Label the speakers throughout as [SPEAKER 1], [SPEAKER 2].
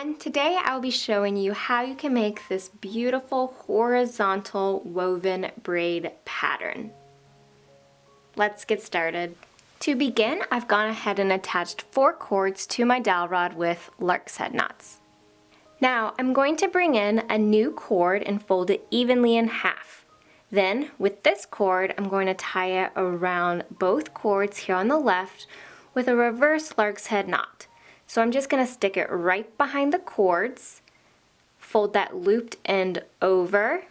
[SPEAKER 1] everyone, today I'll be showing you how you can make this beautiful horizontal woven braid pattern. Let's get started. To begin, I've gone ahead and attached 4 cords to my dowel rod with lark's head knots. Now I'm going to bring in a new cord and fold it evenly in half. Then with this cord I'm going to tie it around both cords here on the left with a reverse lark's head knot. So I'm just going to stick it right behind the cords, fold that looped end over,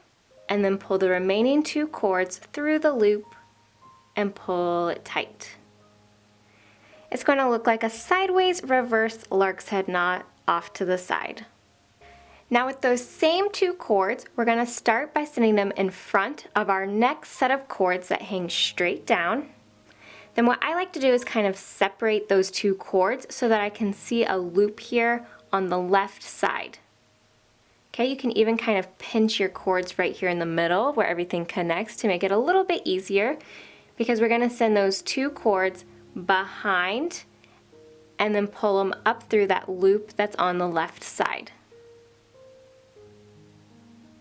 [SPEAKER 1] and then pull the remaining 2 cords through the loop and pull it tight. It's going to look like a sideways reverse lark's head knot off to the side. Now with those same 2 cords, we're going to start by sending them in front of our next set of cords that hang straight down. Then what I like to do is kind of separate those 2 cords so that I can see a loop here on the left side. Okay, you can even kind of pinch your cords right here in the middle where everything connects to make it a little bit easier, because we're going to send those 2 cords behind and then pull them up through that loop that's on the left side.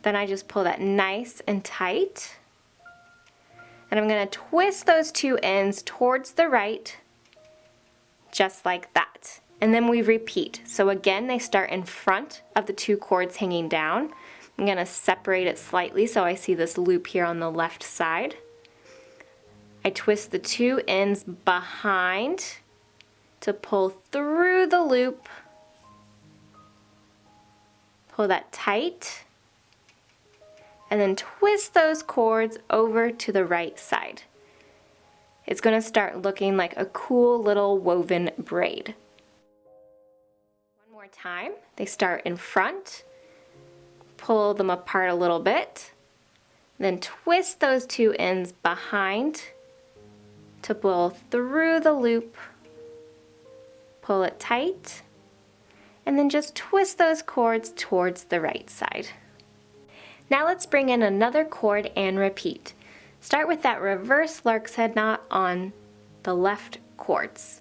[SPEAKER 1] Then I just pull that nice and tight. And I'm going to twist those 2 ends towards the right, just like that. And then we repeat. So again, they start in front of the 2 cords hanging down. I'm going to separate it slightly so I see this loop here on the left side. I twist the 2 ends behind to pull through the loop. Pull that tight. And then twist those cords over to the right side. It's going to start looking like a cool little woven braid. One more time. They start in front, pull them apart a little bit, then twist those 2 ends behind to pull through the loop, pull it tight, and then just twist those cords towards the right side. Now let's bring in another cord and repeat. Start with that reverse lark's head knot on the left cords.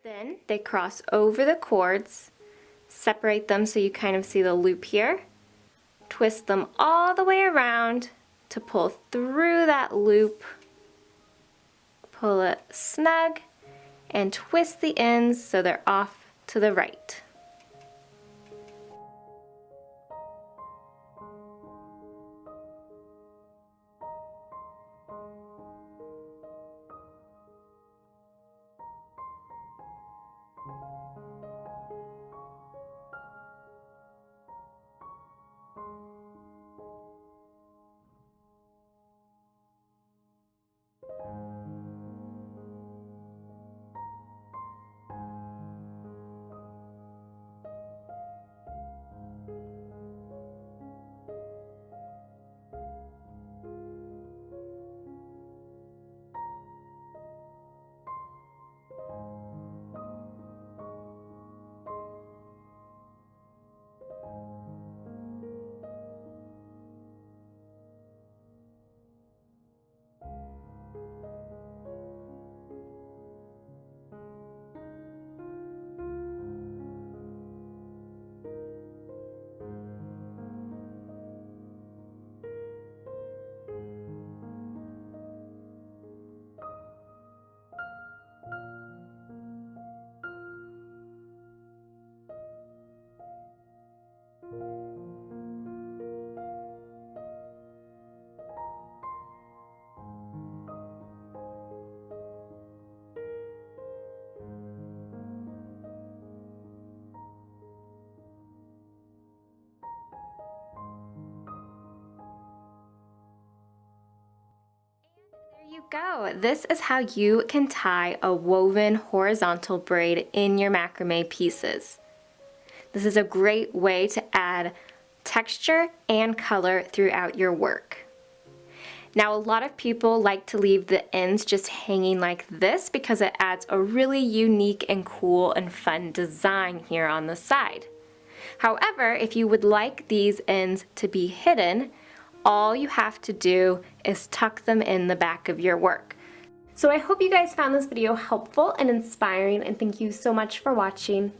[SPEAKER 1] Then they cross over the cords, separate them so you kind of see the loop here, twist them all the way around to pull through that loop. Pull it snug and twist the ends so they're off to the right. You go. This is how you can tie a woven horizontal braid in your macrame pieces. This is a great way to add texture and color throughout your work. Now a lot of people like to leave the ends just hanging like this because it adds a really unique and cool and fun design here on the side. However, if you would like these ends to be hidden, all you have to do is tuck them in the back of your work. So I hope you guys found this video helpful and inspiring, and thank you so much for watching.